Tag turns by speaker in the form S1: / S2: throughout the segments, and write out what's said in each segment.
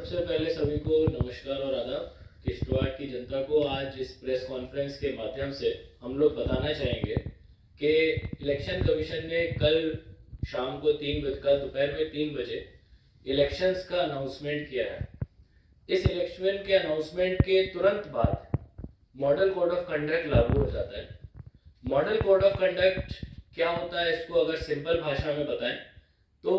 S1: सबसे पहले सभी को नमस्कार और आदाब। किश्तवाड़ की जनता को आज इस प्रेस कॉन्फ्रेंस के माध्यम से हम लोग बताना चाहेंगे कि इलेक्शन कमीशन ने कल शाम को 3 बजे, कल दोपहर में 3 बजे इलेक्शंस का अनाउंसमेंट किया है। इस इलेक्शन के अनाउंसमेंट के तुरंत बाद मॉडल कोड ऑफ कंडक्ट लागू हो जाता है। मॉडल कोड ऑफ कंडक्ट क्या होता है, इसको अगर सिंपल भाषा में बताएं तो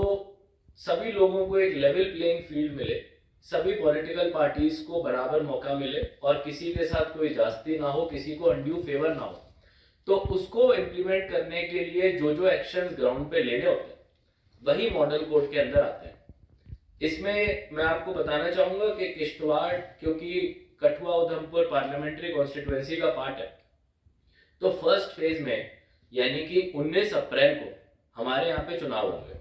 S1: सभी लोगों को एक लेवल प्लेइंग फील्ड मिले, सभी पॉलिटिकल पार्टीज को बराबर मौका मिले और किसी के साथ कोई जास्ती ना हो, किसी को अनड्यू फेवर ना हो। तो उसको इम्प्लीमेंट करने के लिए जो जो एक्शंस ग्राउंड पे लेने होते हैं वही मॉडल कोड के अंदर आते हैं। इसमें मैं आपको बताना चाहूंगा कि किश्तवाड़ क्योंकि कठुआ उधमपुर पार्लियामेंट्री कॉन्स्टिट्यूएंसी का पार्ट है, तो फर्स्ट फेज में यानी कि 19 अप्रैल को हमारे यहाँ पे चुनाव होंगे।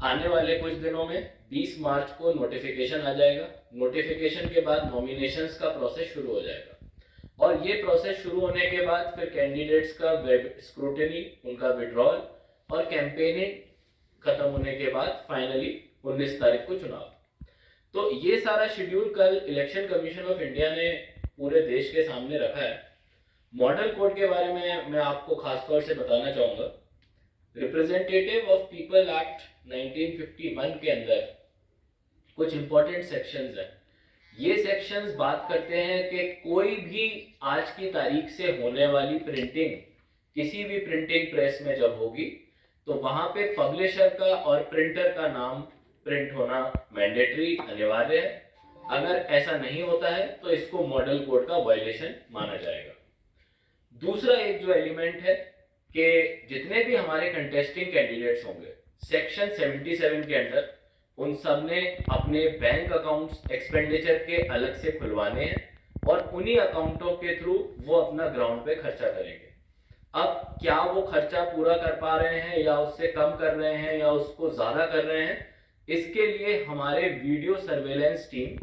S1: आने वाले कुछ दिनों में 20 मार्च को नोटिफिकेशन आ जाएगा। नोटिफिकेशन के बाद नॉमिनेशंस का प्रोसेस शुरू हो जाएगा और ये प्रोसेस शुरू होने के बाद फिर कैंडिडेट्स का वेब स्क्रूटनी, उनका विड्रॉल और कैंपेनिंग खत्म होने के बाद फाइनली 19 तारीख को चुनाव। तो ये सारा शेड्यूल कल इलेक्शन कमीशन ऑफ इंडिया ने पूरे देश के सामने रखा है। मॉडल कोड के बारे में मैं आपको खासतौर से बताना चाहूंगा। रिप्रेजेंटेटिव ऑफ पीपल एक्ट 1951 के अंदर कुछ इंपॉर्टेंट सेक्शंस हैं। ये सेक्शंस बात करते हैं कि कोई भी आज की तारीख से होने वाली प्रिंटिंग किसी भी प्रिंटिंग प्रेस में जब होगी तो वहां पे पब्लिशर का और प्रिंटर का नाम प्रिंट होना मैंडेटरी, अनिवार्य है। अगर ऐसा नहीं होता है तो इसको मॉडल कोड का वायलेशन माना जाएगा। दूसरा एक जो एलिमेंट है कि जितने भी हमारे कंटेस्टिंग कैंडिडेट्स होंगे सेक्शन 77 के अंडर, उन सब ने अपने बैंक अकाउंट्स एक्सपेंडिचर के अलग से खुलवाने हैं और उन्हीं अकाउंटों के थ्रू वो अपना ग्राउंड पे खर्चा करेंगे। अब क्या वो खर्चा पूरा कर पा रहे हैं या उससे कम कर रहे हैं या उसको ज्यादा कर रहे हैं, इसके लिए हमारे वीडियो सर्वेलेंस टीम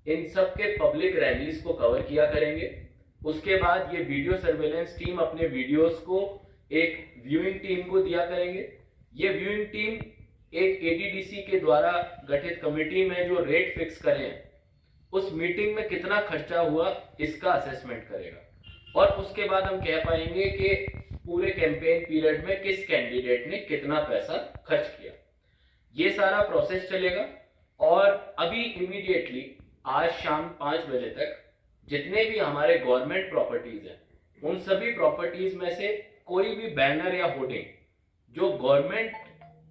S1: इन सब के पब्लिक रैलीज को कवर किया करेंगे। उसके बाद ये वीडियो सर्वेलेंस टीम अपने वीडियोस को एक व्यूइंग टीम को दिया करेंगे। ये व्यूइंग टीम एक एडीडीसी के द्वारा गठित कमेटी में जो रेट फिक्स करें उस मीटिंग में कितना खर्चा हुआ इसका असेसमेंट करेगा और उसके बाद हम कह पाएंगे कि पूरे कैंपेन पीरियड में किस कैंडिडेट ने कितना पैसा खर्च किया। ये सारा प्रोसेस चलेगा और अभी इमीडिएटली आज शाम 5 बजे तक जितने भी हमारे गवर्नमेंट प्रॉपर्टीज हैं उन सभी प्रॉपर्टीज में से कोई भी बैनर या होर्डिंग जो गवर्नमेंट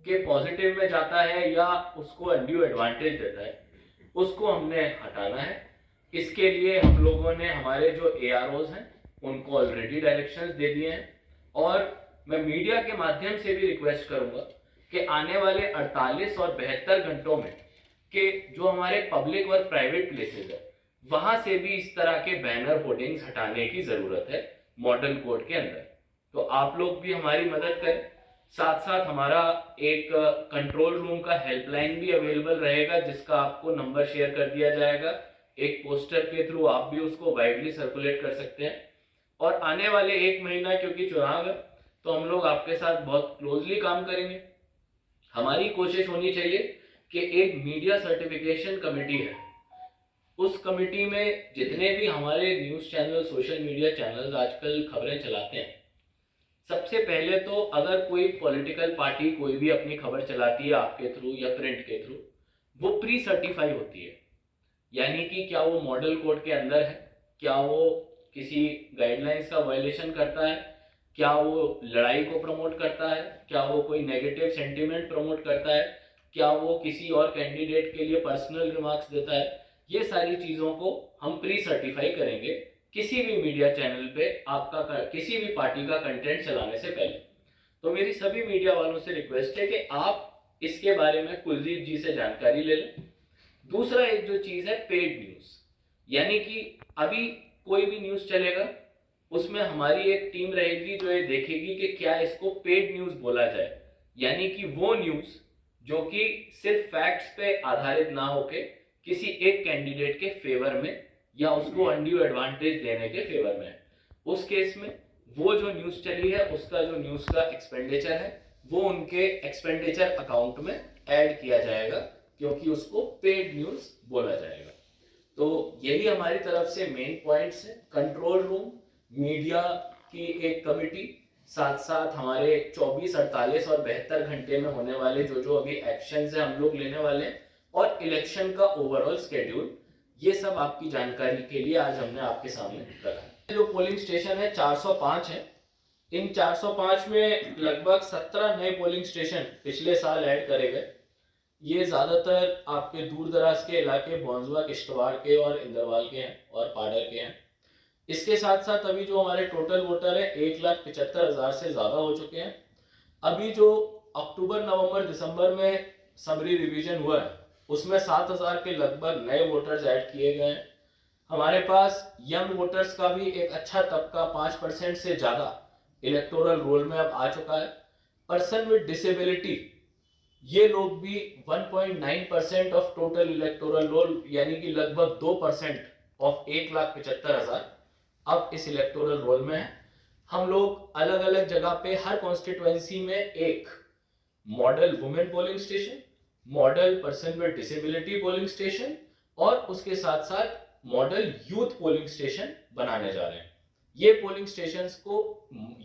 S1: के पॉजिटिव में जाता है या उसको अनड्यू एडवांटेज देता है उसको हमने हटाना है। इसके लिए हम लोगों ने हमारे जो एआरओज हैं उनको ऑलरेडी डायरेक्शंस दे दिए हैं और मैं मीडिया के माध्यम से भी रिक्वेस्ट करूंगा कि आने वाले 48 और 72 घंटों में कि जो हमारे पब्लिक और प्राइवेट प्लेसेस है वहां से भी इस तरह के बैनर होर्डिंग्स हटाने की जरूरत है मॉडल कोड के अंदर। तो आप लोग भी हमारी मदद करें। साथ साथ हमारा एक कंट्रोल रूम का हेल्पलाइन भी अवेलेबल रहेगा जिसका आपको नंबर शेयर कर दिया जाएगा। एक पोस्टर के थ्रू आप भी उसको वाइडली सर्कुलेट कर सकते हैं और आने वाले 1 महीना क्योंकि चुनाव है तो हम लोग आपके साथ बहुत क्लोजली काम करेंगे। हमारी कोशिश होनी चाहिए कि एक मीडिया सर्टिफिकेशन कमेटी है, उस कमेटी में जितने भी हमारे news channel, social media channels आजकल खबरें चलाते हैं, सबसे पहले तो अगर कोई पॉलिटिकल पार्टी कोई भी अपनी खबर चलाती है आपके थ्रू या प्रिंट के थ्रू, वो प्री सर्टिफाई होती है। यानी कि क्या वो मॉडल कोड के अंदर है, क्या वो किसी गाइडलाइंस का वायलेशन करता है, क्या वो लड़ाई को प्रमोट करता है, क्या वो कोई नेगेटिव सेंटिमेंट प्रमोट करता है, क्या वो किसी और कैंडिडेट के लिए पर्सनल रिमार्क्स देता है। ये सारी चीज़ों को हम प्री सर्टिफाई करेंगे किसी भी मीडिया चैनल पे आपका किसी भी पार्टी का कंटेंट चलाने से पहले। तो मेरी सभी मीडिया वालों से रिक्वेस्ट है कि आप इसके बारे में कुलदीप जी से जानकारी ले लें। दूसरा एक जो चीज है पेड न्यूज, यानी कि अभी कोई भी न्यूज चलेगा उसमें हमारी एक टीम रहेगी जो ये देखेगी कि क्या इसको पेड न्यूज बोला जाए, यानी कि वो न्यूज जो कि सिर्फ फैक्ट्स पे आधारित ना होके किसी एक कैंडिडेट के फेवर में या उसको अनड्यू एडवांटेज देने के फेवर में। उस केस में वो जो न्यूज चली है उसका जो न्यूज का एक्सपेंडिचर है वो उनके एक्सपेंडिचर अकाउंट में ऐड किया जाएगा क्योंकि उसको पेड न्यूज बोला जाएगा। तो यही हमारी तरफ से मेन पॉइंट्स है। कंट्रोल रूम, मीडिया की एक कमिटी, साथ साथ हमारे 24, 48 और 72 घंटे में होने वाले जो अभी एक्शंस है हम लोग लेने वाले हैं, और इलेक्शन का ओवरऑल शेड्यूल, ये सब आपकी जानकारी के लिए आज हमने आपके सामने रखा है। जो पोलिंग स्टेशन है 405 है। इन 405 में लगभग 17 नए पोलिंग स्टेशन पिछले साल ऐड करे गए। ये ज़्यादातर आपके दूर दराज के इलाके बौंसवा, किश्तवाड़ के और इंदरवाल के हैं और पाडर के हैं। इसके साथ साथ अभी जो हमारे टोटल वोटर है 1,75,000 से ज़्यादा हो चुके हैं। अभी जो अक्टूबर, नवंबर, दिसंबर में समरी रिवीजन हुआ है उसमें 7,000 के लगभग नए वोटर्स ऐड किए गए हैं। हमारे पास यंग वोटर्स का भी एक अच्छा तबका 5% से ज़्यादा इलेक्टोरल रोल में अब आ चुका है। पर्सन विद डिसेबिलिटी, ये लोग भी 1.9% ऑफ टोटल इलेक्टोरल रोल, यानी कि लगभग 2% ऑफ 1,75,000 अब इस इलेक्टोरल रोल में है। हम लोग अलग अलग जगह पे हर कॉन्स्टिट्यूएंसी में एक model women polling station, model person with disability polling station और उसके साथ साथ मॉडल यूथ पोलिंग स्टेशन बनाने जा रहे हैं। ये पोलिंग स्टेशंस को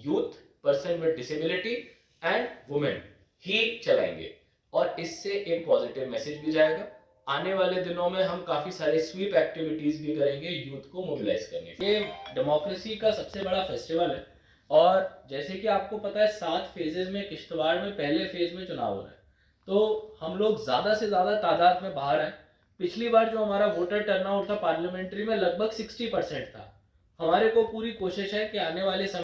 S1: youth, person with disability and women ही चलाएंगे और इससे एक पॉजिटिव मैसेज भी जाएगा। आने वाले दिनों में हम काफी सारे स्वीप एक्टिविटीज भी करेंगे यूथ को मोबिलाइज करने। ये डेमोक्रेसी का सबसे बड़ा फेस्टिवल है और जैसे कि आपको पता है 7 फेजेज में किश्तवाड़ में पहले फेज में चुनाव हो रहा है, तो हम लोग ज्यादा से ज्यादा तादाद में बाहर आए। पिछली बार जो हमारा वोटर टर्नआउट था पार्लियामेंट्री में लगभग 60% था। हमारे को पूरी कोशिश है कि आने वाले समय